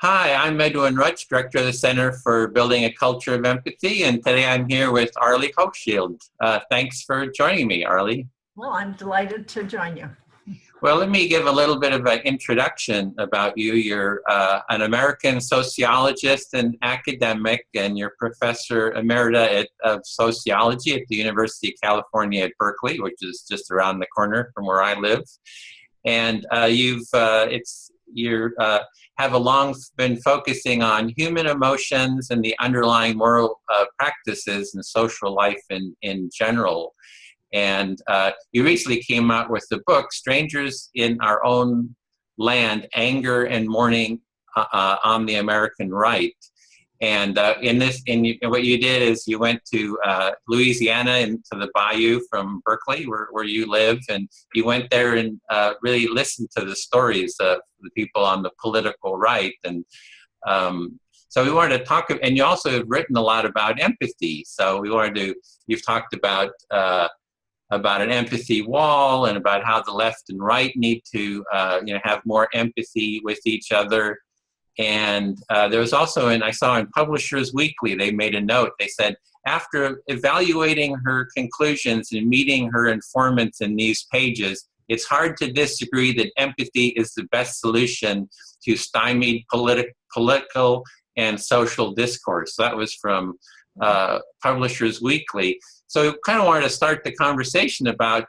Hi, I'm Edwin Rutsch, Director of the Center for Building a Culture of Empathy, and today I'm here with Arlie Hochschild. Thanks for joining me, Arlie. Well, I'm delighted to join you. Well, let me give a little bit of an introduction about you. You're an American sociologist and academic, and you're Professor Emerita of Sociology at the University of California at Berkeley, which is just around the corner from where I live. And you have been focusing on human emotions and the underlying moral practices and social life in general. And you recently came out with the book, Strangers in Our Own Land, Anger and Mourning on the American Right. And what you did is you went to Louisiana and to the Bayou from Berkeley, where you live, and you went there and really listened to the stories of the people on the political right. And so we wanted to talk, and you also have written a lot about empathy. So you've talked about an empathy wall and about how the left and right need to have more empathy with each other. And there was also, I saw in Publishers Weekly, they made a note. They said, after evaluating her conclusions and meeting her informants in these pages, it's hard to disagree that empathy is the best solution to stymied political and social discourse. So that was from Publishers Weekly. So we kind of wanted to start the conversation about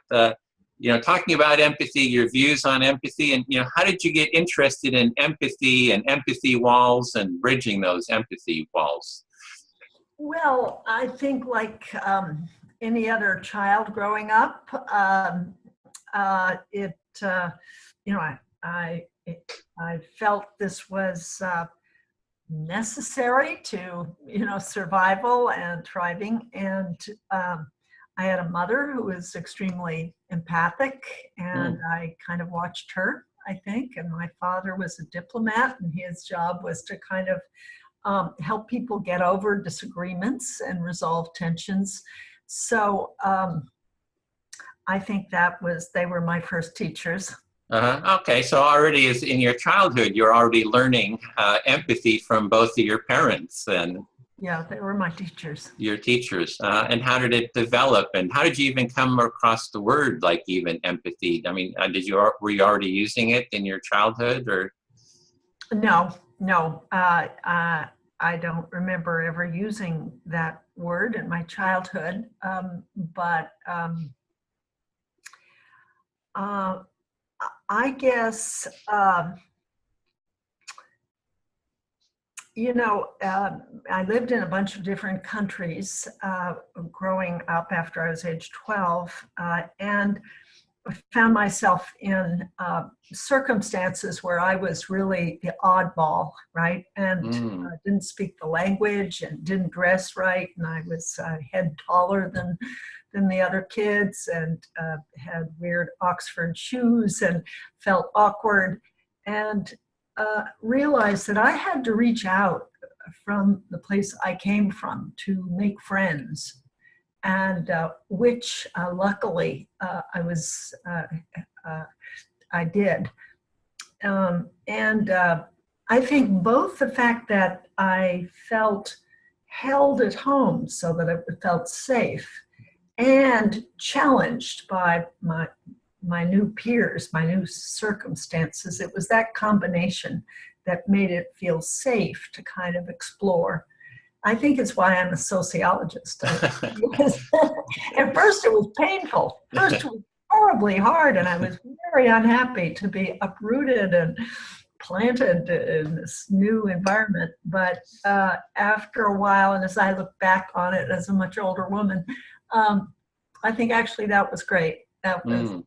talking about empathy, your views on empathy, and how did you get interested in empathy and empathy walls and bridging those empathy walls? Well, I think like any other child growing up, I felt this was necessary to survival and thriving, and I had a mother who was extremely empathic, and I kind of watched her, I think. And my father was a diplomat, and his job was to kind of help people get over disagreements and resolve tensions. So I think they were my first teachers. Okay, so already in your childhood, you're already learning empathy from both of your parents, and yeah, they were my teachers. Your teachers. And how did it develop? And how did you even come across the word, like even empathy? I mean, were you already using it in your childhood, or? No. I don't remember ever using that word in my childhood. But I guess, I lived in a bunch of different countries growing up after I was age 12, and found myself in circumstances where I was really the oddball, right? And didn't speak the language and didn't dress right, and I was a head taller than the other kids, and had weird Oxford shoes and felt awkward, and realized that I had to reach out from the place I came from to make friends, and which luckily I did. And I think both the fact that I felt held at home so that I felt safe and challenged by my new peers, my new circumstances, it was that combination that made it feel safe to kind of explore. I think it's why I'm a sociologist. Because at first it was painful. First it was horribly hard, and I was very unhappy to be uprooted and planted in this new environment. But after a while, and as I look back on it as a much older woman, I think actually that was great. That was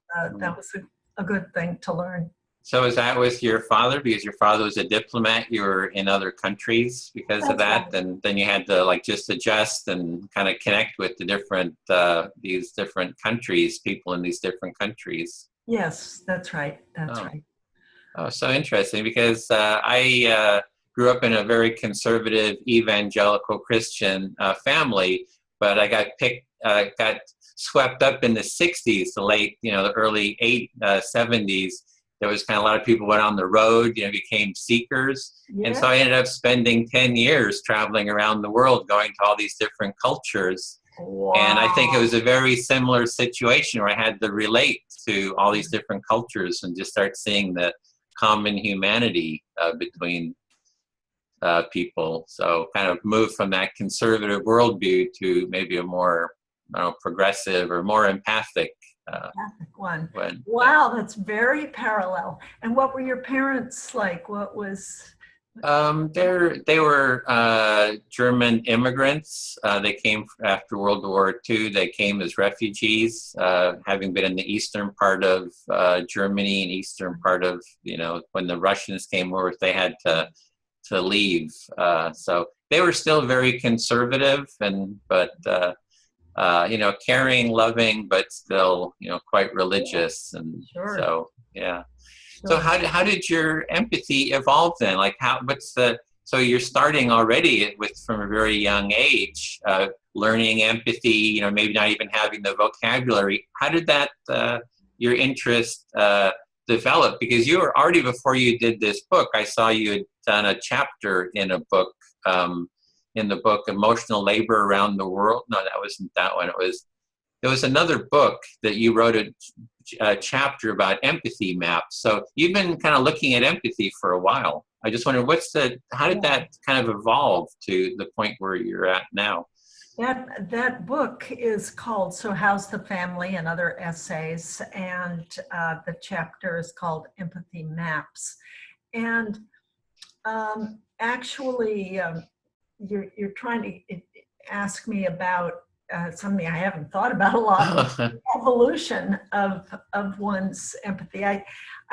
a good thing to learn. So is that with your father? Because your father was a diplomat, you were in other countries because of that, right. And then you had to just adjust and kind of connect with these different countries, people in these different countries. Yes, that's right. That's right. Oh, so interesting, because I grew up in a very conservative evangelical Christian family, but I got swept up in the 60s, the early 70s, there was kind of a lot of people went on the road, became seekers. Yeah. And so I ended up spending 10 years traveling around the world, going to all these different cultures. Wow. And I think it was a very similar situation where I had to relate to all these different cultures and just start seeing the common humanity between people. So kind of move from that conservative worldview to maybe a more progressive or more empathic one. Wow, that's very parallel. And what were your parents like? What was... They were German immigrants. They came after World War II. They came as refugees, having been in the eastern part of Germany and eastern part of, when the Russians came over, they had to leave. So they were still very conservative, but caring, loving, but still, quite religious. And sure. So, yeah. So how did your empathy evolve then? Like so you're starting already from a very young age, learning empathy, maybe not even having the vocabulary. How did that, your interest develop? Because you were already, before you did this book, I saw you had done a chapter in a book, in the book, Emotional Labor Around the World. No, that wasn't that one. There was another book that you wrote a chapter about empathy maps. So you've been kind of looking at empathy for a while. I just wondered, how did that kind of evolve to the point where you're at now? That book is called So How's the Family and Other Essays, and the chapter is called Empathy Maps. And actually, you're trying to ask me about something I haven't thought about a lot, evolution of one's empathy. I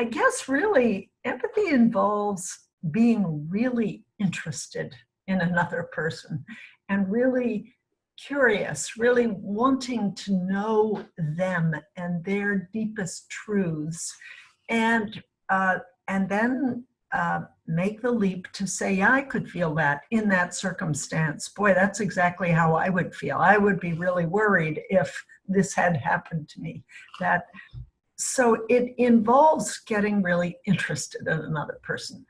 guess really empathy involves being really interested in another person and really curious, really wanting to know them and their deepest truths, and then make the leap to say, yeah, I could feel that in that circumstance. Boy, that's exactly how I would feel. I would be really worried if this had happened to me. So it involves getting really interested in another person.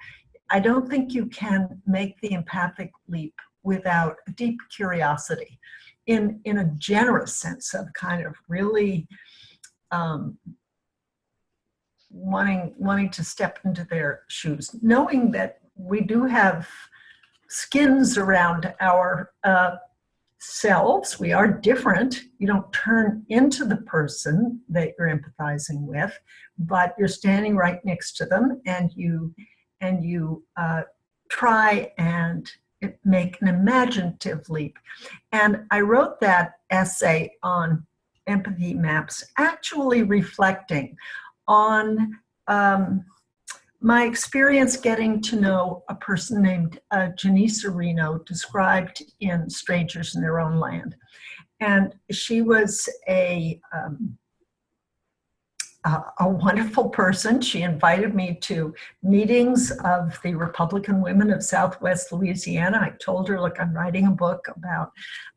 I don't think you can make the empathic leap without deep curiosity in a generous sense of kind of really wanting to step into their shoes, knowing that we do have skins around our selves. We are different. You don't turn into the person that you're empathizing with, but you're standing right next to them, and you try and make an imaginative leap. And I wrote that essay on empathy maps, actually reflecting on my experience getting to know a person named Janice Reno, described in Strangers in Their Own Land. And she was a wonderful person. She invited me to meetings of the Republican Women of Southwest Louisiana. I told her, look, I'm writing a book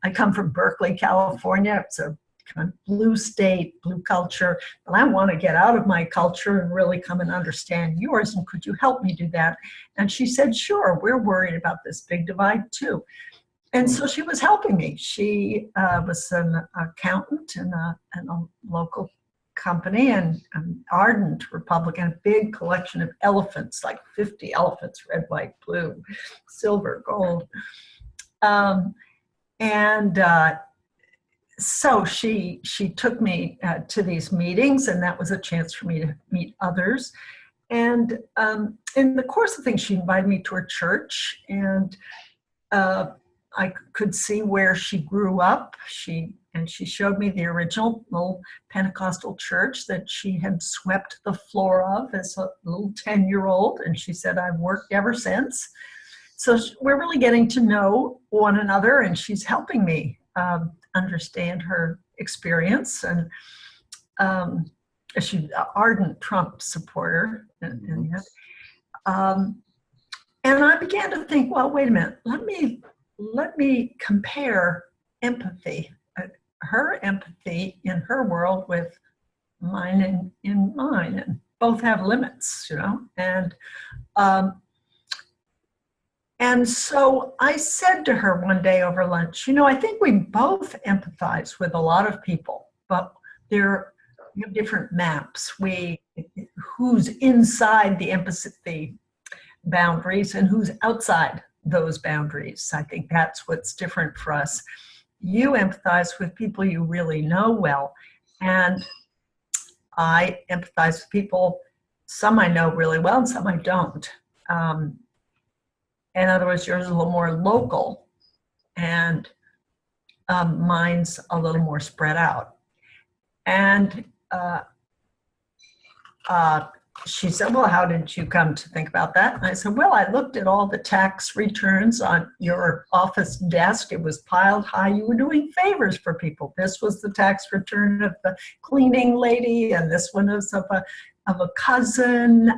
I come from Berkeley, California. It's a kind of blue state, blue culture, but I want to get out of my culture and really come and understand yours, and could you help me do that? And she said, sure, we're worried about this big divide too. And so she was helping me. She was an accountant in a local company, and an ardent Republican, a big collection of elephants, like 50 elephants, red, white, blue, silver, gold. So she took me to these meetings, and that was a chance for me to meet others. And in the course of things, she invited me to her church, and I could see where she grew up. She showed me the original little Pentecostal church that she had swept the floor of as a little 10-year-old, and she said, I've worked ever since. So we're really getting to know one another, and she's helping me understand her experience. And she's an ardent Trump supporter. And I began to think, well, wait a minute, let me compare empathy, her empathy in her world with mine in mine. And both have limits, and so I said to her one day over lunch, I think we both empathize with a lot of people, but we have different maps. Who's inside the empathy boundaries and who's outside those boundaries. I think that's what's different for us. You empathize with people you really know well, and I empathize with people, some I know really well and some I don't. In other words, yours is a little more local, and mine's a little more spread out. And she said, well, how did you come to think about that? And I said, well, I looked at all the tax returns on your office desk. It was piled high. You were doing favors for people. This was the tax return of the cleaning lady, and this one was of a cousin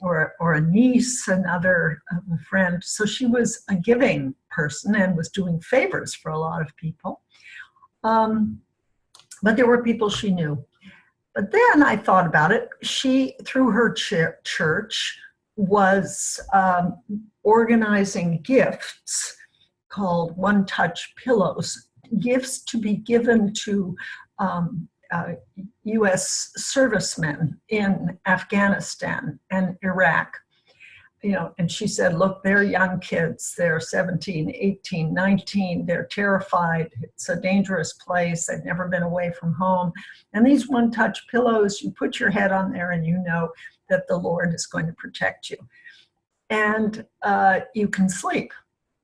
or a niece, another friend. So she was a giving person and was doing favors for a lot of people. But there were people she knew. But then I thought about it. She, through her church, was organizing gifts called one-touch pillows, gifts to be given to U.S. servicemen in Afghanistan and Iraq. And she said, look, they're young kids. They're 17, 18, 19. They're terrified. It's a dangerous place. They've never been away from home. And these one-touch pillows, you put your head on there and you know that the Lord is going to protect you. And you can sleep.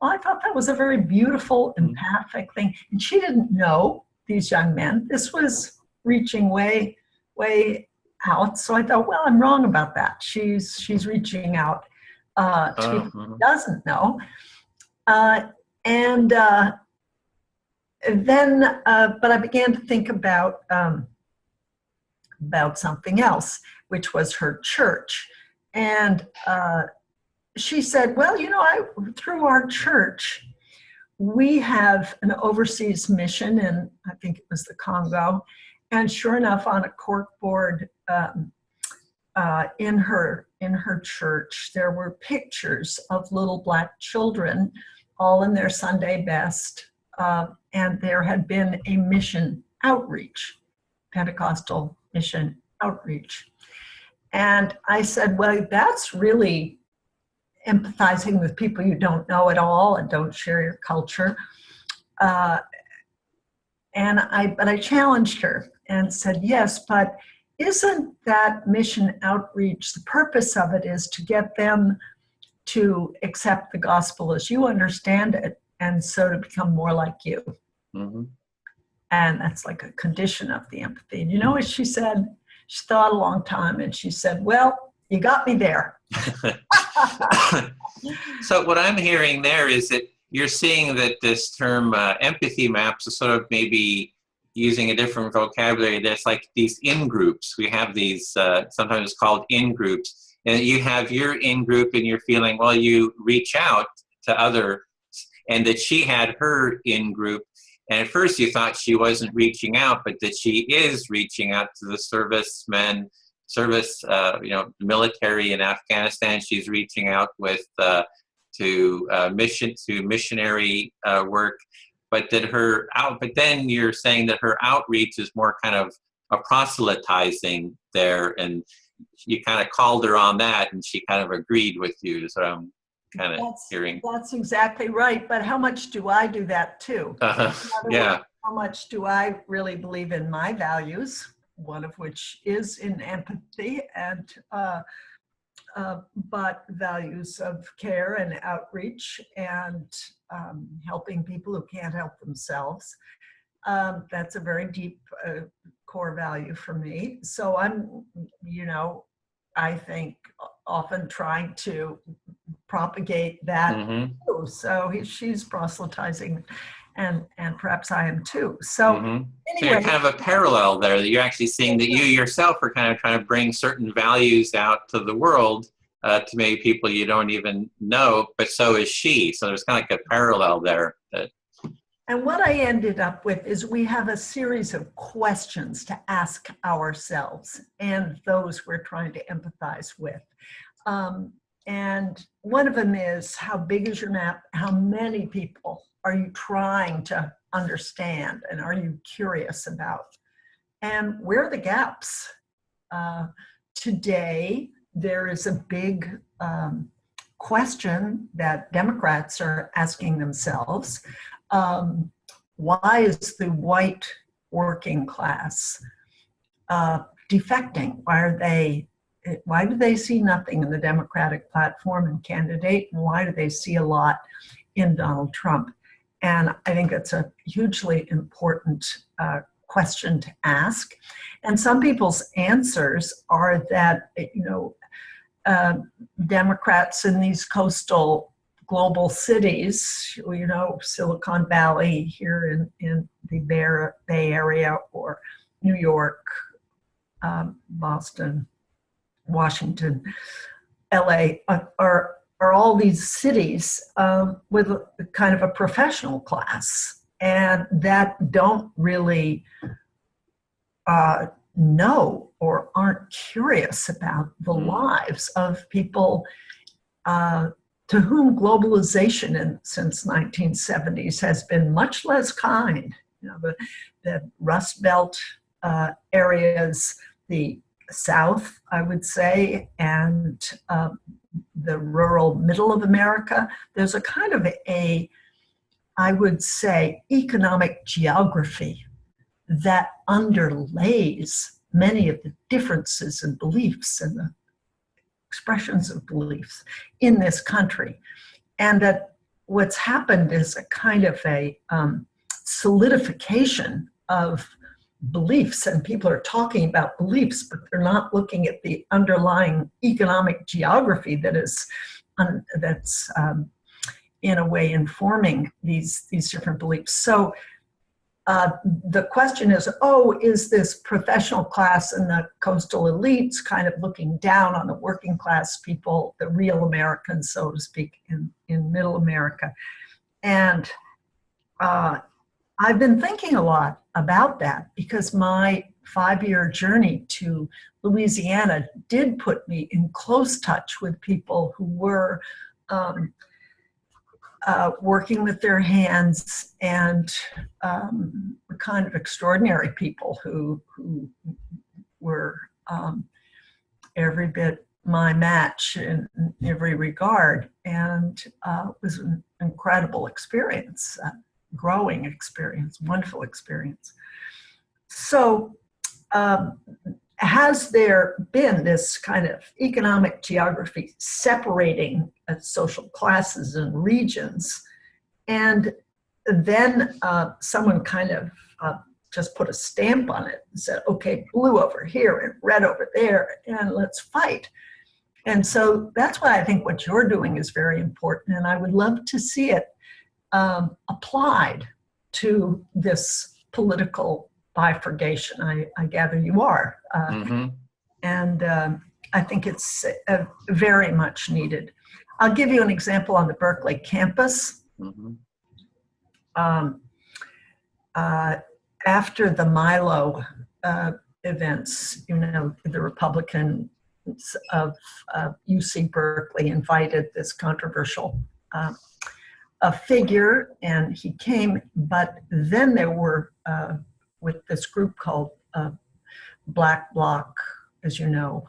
Well, I thought that was a very beautiful, empathic thing. And she didn't know these young men. This was reaching way, way out. So I thought, well, I'm wrong about that. She's reaching out to people who doesn't know. Then, but I began to think about something else, which was her church. And she said, well, through our church, we have an overseas mission in, I think it was the Congo. And sure enough, on a corkboard in her church, there were pictures of little Black children, all in their Sunday best, and there had been a mission outreach, Pentecostal mission outreach. And I said, well, that's really empathizing with people you don't know at all and don't share your culture. But I challenged her and said, yes, but isn't that mission outreach, the purpose of it is to get them to accept the gospel as you understand it, and so to become more like you. Mm-hmm. And that's like a condition of the empathy. And you know what she said? She thought a long time and she said, well, you got me there. So what I'm hearing there is that you're seeing that this term empathy maps is sort of maybe using a different vocabulary. There's like these in-groups. We have these, sometimes it's called in-groups. And you have your in-group and you're feeling, well, you reach out to others, and that she had her in-group. And at first you thought she wasn't reaching out, but that she is reaching out to the servicemen, military in Afghanistan. She's reaching out with to missionary work, but then you're saying that her outreach is more kind of a proselytizing there, and you kind of called her on that, and she kind of agreed with you. So I'm kind of hearing. That's exactly right. But how much do I do that too? Yeah. How much do I really believe in my values? One of which is in empathy and but values of care and outreach and helping people who can't help themselves. That's a very deep core value for me. So I'm, I think often trying to propagate that too. So she's proselytizing, and perhaps I am too. So anyway. So you're kind of a parallel there, that you're actually seeing that you yourself are kind of trying to bring certain values out to the world, to maybe people you don't even know, but so is she. So there's kind of like a parallel there. And what I ended up with is we have a series of questions to ask ourselves and those we're trying to empathize with. And one of them is, how big is your map? How many people are you trying to understand and are you curious about? And where are the gaps? Today, there is a big question that Democrats are asking themselves. Why is the white working class defecting? Why do they see nothing in the Democratic platform and candidate? And why do they see a lot in Donald Trump? And I think it's a hugely important question to ask. And some people's answers are that, Democrats in these coastal global cities, Silicon Valley here in the Bay Area, or New York, Boston, Washington, LA, are all these cities with a kind of a professional class, and that don't really know or aren't curious about the lives of people to whom globalization since 1970s has been much less kind. The Rust Belt areas, the South, I would say, and the rural middle of America, there's a kind of I would say, economic geography that underlays many of the differences in beliefs and the expressions of beliefs in this country. And that what's happened is a kind of a solidification of beliefs, and people are talking about beliefs, but they're not looking at the underlying economic geography that's in a way informing these different beliefs. So the question is, is this professional class and the coastal elites kind of looking down on the working class people, the real Americans, so to speak, in middle America? And I've been thinking a lot about that, because my 5-year journey to Louisiana did put me in close touch with people who were working with their hands, and kind of extraordinary people who were every bit my match in every regard. And it was an incredible experience, growing experience, wonderful experience. So has there been this kind of economic geography separating social classes and regions? And then someone kind of just put a stamp on it and said, okay, blue over here and red over there, and let's fight. And so that's why I think what you're doing is very important, and I would love to see it applied to this political bifurcation. I gather you are. And I think it's very much needed. I'll give you an example on the Berkeley campus. After the Milo events, the Republicans of UC Berkeley invited this controversial figure, and he came, but then there were, with this group called Black Bloc, as you know,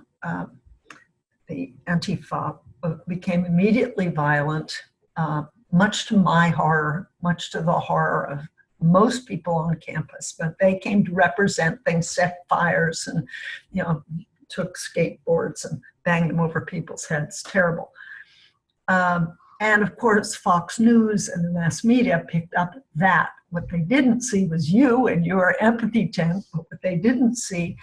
the Antifa became immediately violent, much to my horror, much to the horror of most people on campus. But they came to represent things, set fires, and took skateboards and banged them over people's heads. Terrible. And of course, Fox News and the mass media picked up that. What they didn't see was you and your empathy tent, but what they didn't see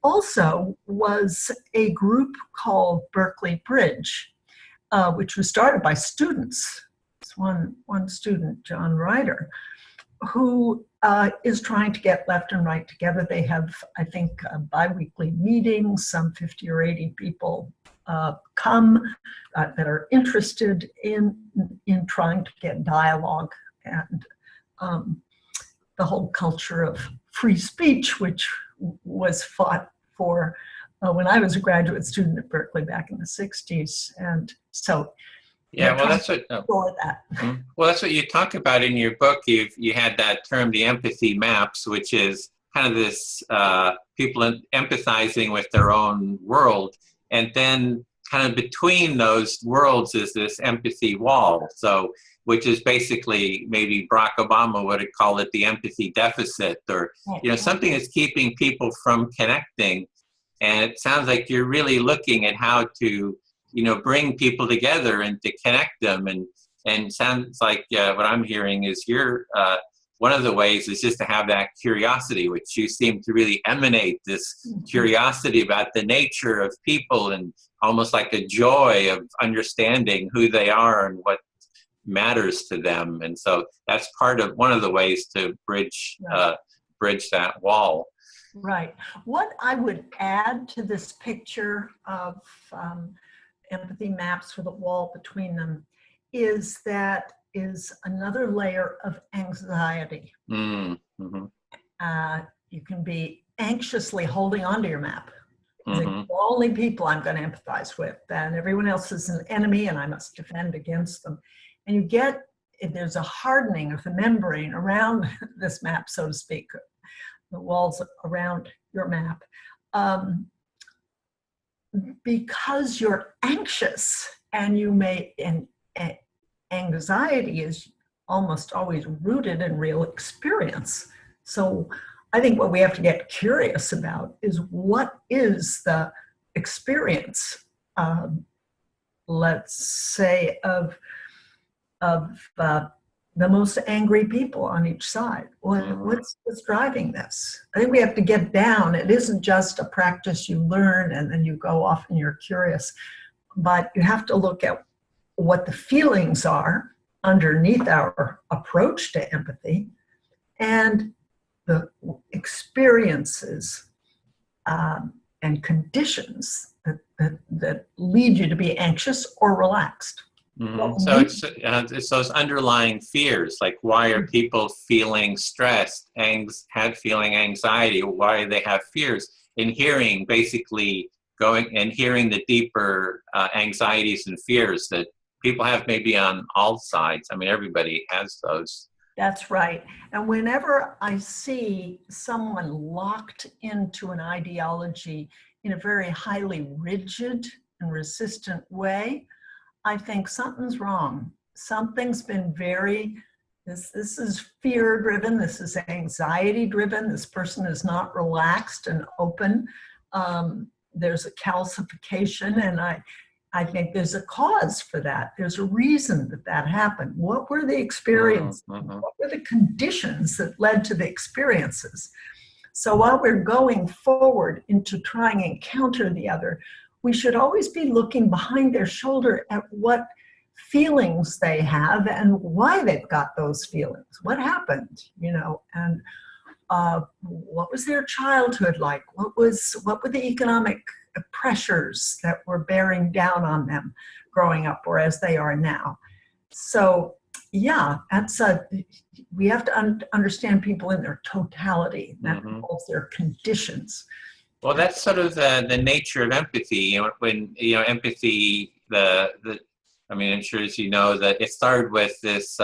also was a group called Berkeley Bridge, which was started by students. It's one student, John Ryder, who is trying to get left and right together. They have, I think, bi-weekly meetings. Some 50 or 80 people come that are interested in trying to get dialogue and the whole culture of free speech, which was fought for when I was a graduate student at Berkeley back in the 60s. And so, yeah, well, that's what. Well, that's what you talk about in your book. You had that term, the empathy maps, which is kind of this people empathizing with their own world, and then kind of between those worlds is this empathy wall. So, which is basically, maybe Barack Obama would call it the empathy deficit, or something that's keeping people from connecting. And it sounds like you're really looking at how to bring people together and to connect them. And sounds like what I'm hearing is you're one of the ways is just to have that curiosity, which you seem to really emanate, this curiosity about the nature of people, and almost like a joy of understanding who they are and what matters to them. And so that's one of the ways to bridge that wall. Right. What I would add to this picture of empathy maps with a wall between them is that is another layer of anxiety. Mm-hmm. You can be anxiously holding onto your map. Mm-hmm. The only people I'm going to empathize with, and everyone else is an enemy and I must defend against them. And there's a hardening of the membrane around this map, so to speak, the walls around your map. Because you're anxious, and anxiety is almost always rooted in real experience. So I think what we have to get curious about is, what is the experience, let's say, of the most angry people on each side? What's driving this? I think we have to get down. It isn't just a practice you learn and then you go off and you're curious, but you have to look at what the feelings are underneath our approach to empathy, and the experiences and conditions that lead you to be anxious or relaxed. Mm-hmm. So it's those underlying fears, like why are people feeling stressed, feeling anxiety, why they have fears, and hearing the deeper anxieties and fears that people have, maybe on all sides. I mean, everybody has those. That's right. And whenever I see someone locked into an ideology in a very highly rigid and resistant way, I think something's wrong. Something's been this is fear driven, this is anxiety driven, this person is not relaxed and open. There's a calcification, and I think there's a cause for that. There's a reason that happened. What were the experiences? Mm-hmm. What were the conditions that led to the experiences? So while we're going forward into trying and counter the other, we should always be looking behind their shoulder at what feelings they have and why they've got those feelings. What happened, and what was their childhood like? What were the economic pressures that were bearing down on them growing up, or as they are now? So, yeah, we have to understand people in their totality. That involves their conditions. Well, that's sort of the nature of empathy. When empathy, I'm sure as you know that it started with this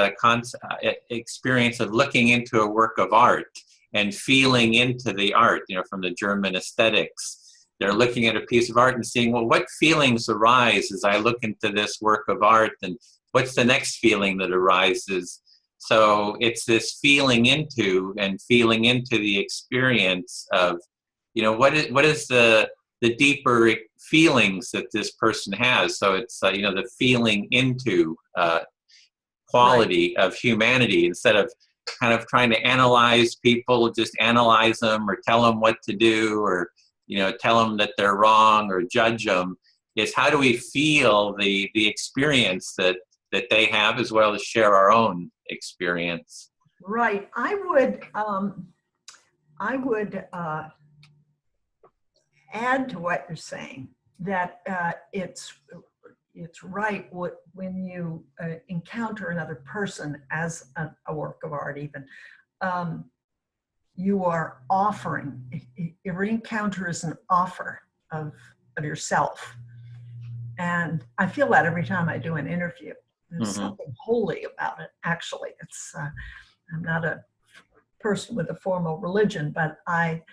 experience of looking into a work of art and feeling into the art. From the German aesthetics, they're looking at a piece of art and seeing, well, what feelings arise as I look into this work of art, and what's the next feeling that arises? So it's this feeling into the experience of. What is the deeper feelings that this person has? So it's the feeling into quality of humanity, instead of kind of trying to analyze people, just analyze them or tell them what to do, or tell them that they're wrong or judge them. Is how do we feel the experience that they have, as well as share our own experience? Right. I would add to what you're saying that it's it's right when you encounter another person as a work of art even, you are offering, every encounter is an offer of yourself. And I feel that every time I do an interview. There's something holy about it, actually. It's, I'm not a person with a formal religion, but I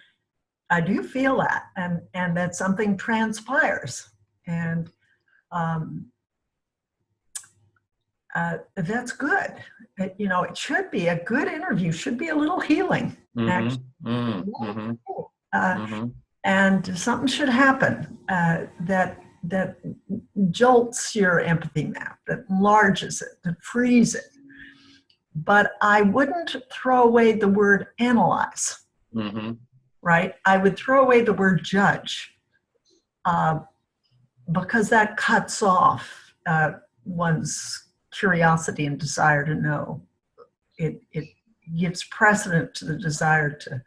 do feel that, and that something transpires. And that's good. You know, it should be a good interview, should be a little healing, actually. And something should happen that jolts your empathy map, that enlarges it, that frees it. But I wouldn't throw away the word analyze, right? I would throw away the word judge, because that cuts off one's curiosity and desire to know. It gives precedent to the desire to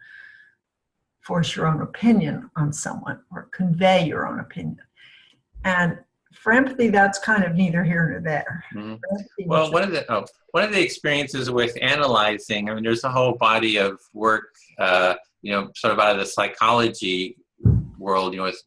force your own opinion on someone or convey your own opinion. And for empathy, that's kind of neither here nor there. Well, one of the experiences with analyzing, I mean, there's a whole body of work, you know, sort of out of the psychology world, you know, with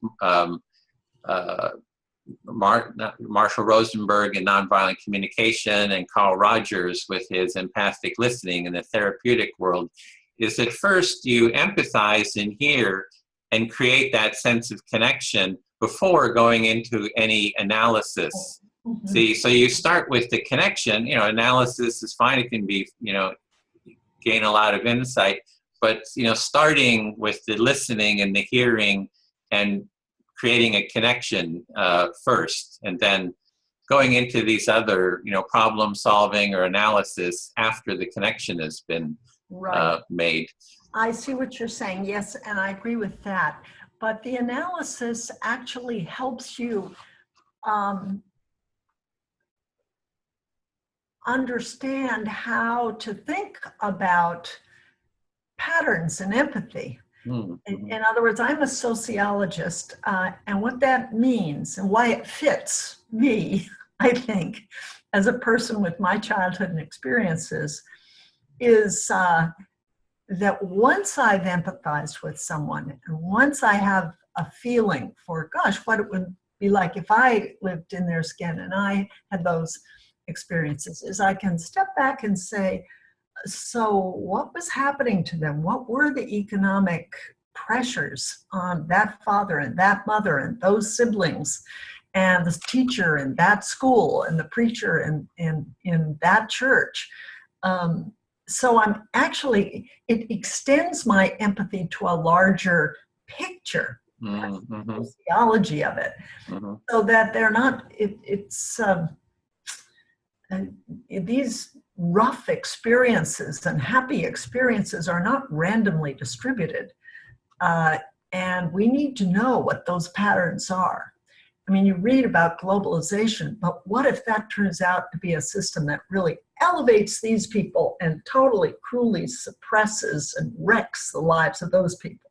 Marshall Rosenberg and nonviolent communication, and Carl Rogers with his empathic listening in the therapeutic world, is that first you empathize and hear and create that sense of connection before going into any analysis. See, so you start with the connection. You know, analysis is fine. It can be, you know, gain a lot of insight, but, you know, starting with the listening and the hearing and creating a connection first, and then going into these other, you know, problem solving or analysis after the connection has been made. I see what you're saying, yes, and I agree with that. But the analysis actually helps you understand how to think about patterns in empathy. In other words, I'm a sociologist, and what that means and why it fits me, I think, as a person with my childhood and experiences, is that once I've empathized with someone, and once I have a feeling for, gosh, what it would be like if I lived in their skin and I had those experiences, is I can step back and say, so what was happening to them? What were the economic pressures on that father and that mother and those siblings and the teacher in that school and the preacher in that church? So I'm actually, it extends my empathy to a larger picture, the theology of it, so that they're not, these rough experiences and happy experiences are not randomly distributed. And we need to know what those patterns are. I mean, you read about globalization, but what if that turns out to be a system that really elevates these people and totally cruelly suppresses and wrecks the lives of those people?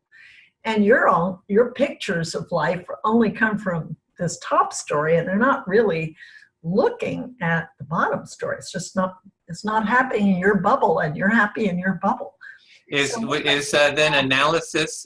And your pictures of life only come from this top story, and they're not really looking at the bottom story. It's not happening in your bubble, and you're happy in your bubble. Is then analysis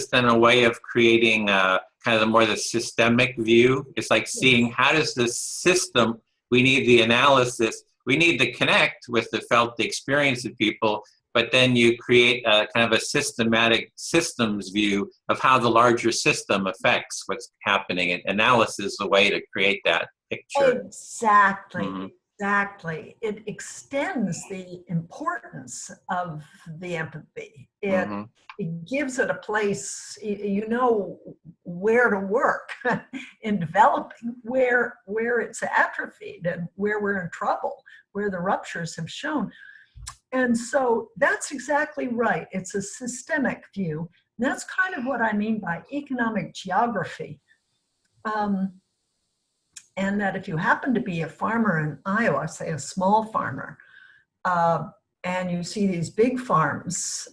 then a way of creating kind of the systemic view? It's like seeing how does the system, we need the analysis, we need to connect with the felt experience of people, but then you create a kind of a systematic systems view of how the larger system affects what's happening. And analysis is a way to create that picture. Exactly. Exactly. It extends the importance of the empathy. It gives it a place, you know, where to work in developing, where it's atrophied and where we're in trouble, where the ruptures have shown. And so that's exactly right. It's a systemic view. And that's kind of what I mean by economic geography. And that if you happen to be a farmer in Iowa, say a small farmer, and you see these big farms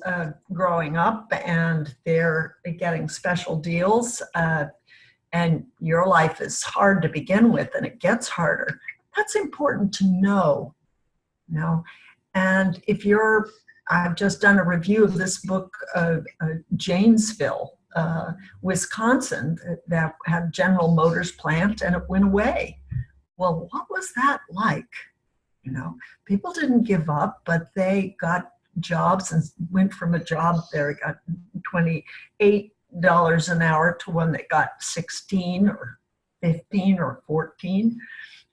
growing up and they're getting special deals, and your life is hard to begin with and it gets harder, that's important to know, you know. And if you're, I've just done a review of this book, Janesville, Wisconsin, that had General Motors plant and it went away. Well, what was that like? You know, people didn't give up, but they got jobs and went from a job there, got $28 an hour to one that got 16 or 15 or 14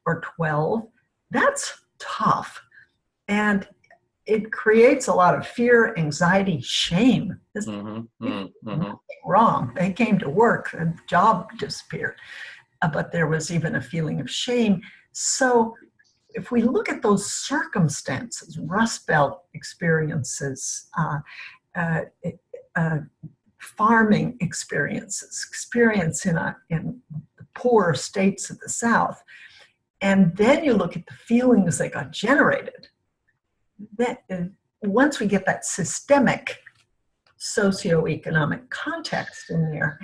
or 12. That's tough. And it creates a lot of fear, anxiety, shame. This nothing wrong. They came to work, the job disappeared. But there was even a feeling of shame. So if we look at those circumstances, Rust Belt experiences, farming experiences, experience in the poor states of the South, and then you look at the feelings that got generated, that once we get that systemic socioeconomic context in there,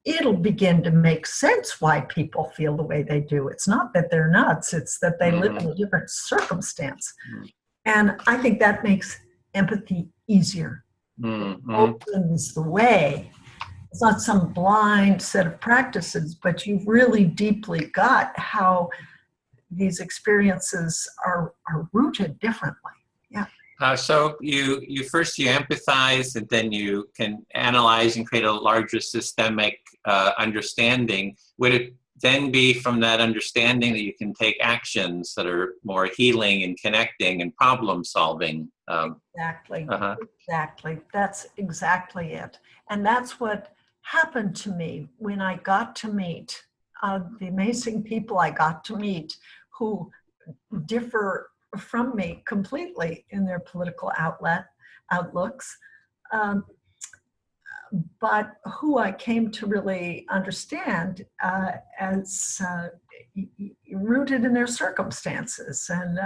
it'll begin to make sense why people feel the way they do. It's not that they're nuts, it's that they live in a different circumstance. And I think that makes empathy easier. It opens the way. It's not some blind set of practices, but you've really deeply got how these experiences are rooted differently. Yeah. So you empathize, and then you can analyze and create a larger systemic understanding. Would it then be from that understanding that you can take actions that are more healing and connecting and problem solving? Exactly. Exactly. That's exactly it. And that's what happened to me when I got to meet the amazing people I got to meet who differ from me completely in their political outlooks, but who I came to really understand as rooted in their circumstances. And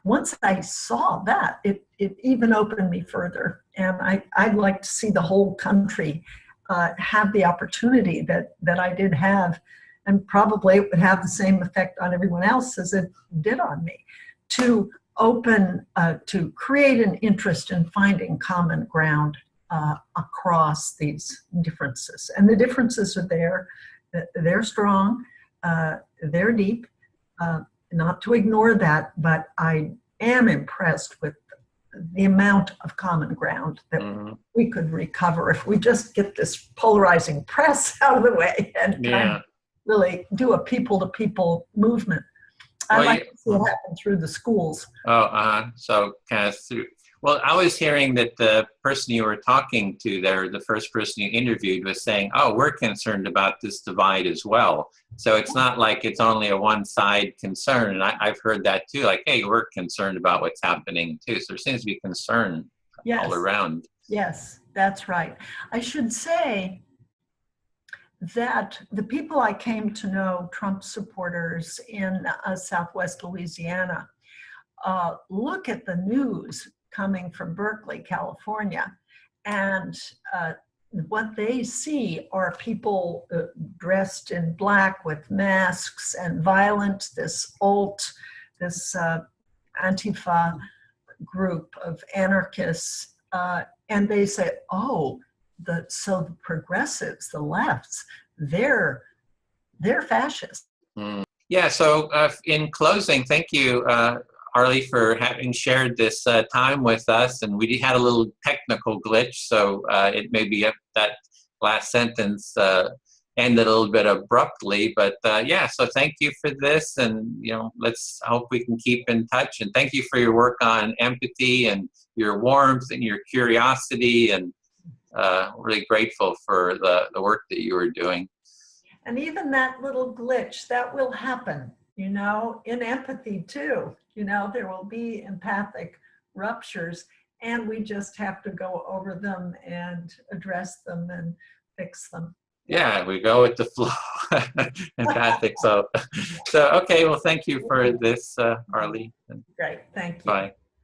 once I saw that, it even opened me further. And I'd like to see the whole country have the opportunity that I did have, and probably it would have the same effect on everyone else as it did on me, to to create an interest in finding common ground across these differences. And the differences are there, they're strong, they're deep, not to ignore that, but I am impressed with the amount of common ground that we could recover if we just get this polarizing press out of the way and kind of really do a people-to-people movement. I'd like to see it happen through the schools. So kind of through. Well, I was hearing that the person you were talking to there, the first person you interviewed, was saying, "Oh, we're concerned about this divide as well." So it's not like it's only a one-side concern. And I've heard that too. Like, hey, we're concerned about what's happening too. So there seems to be concern all around. Yes, that's right. I should say that the people I came to know, Trump supporters in Southwest Louisiana, look at the news coming from Berkeley, California, and what they see are people dressed in black with masks and violent, this Antifa group of anarchists, and they say, oh, so the progressives, the lefts, they're fascist. Yeah, so in closing, thank you, Arlie, for having shared this time with us. And we had a little technical glitch, so it may be that last sentence ended a little bit abruptly. But yeah, so thank you for this, and let's hope we can keep in touch. And thank you for your work on empathy and your warmth and your curiosity, and really grateful for the work that you were doing. And even that little glitch, that will happen, in empathy too. There will be empathic ruptures, and we just have to go over them and address them and fix them. Yeah, we go with the flow. Empathic. So okay, well, thank you for this, Arlie. Great, thank you. Bye.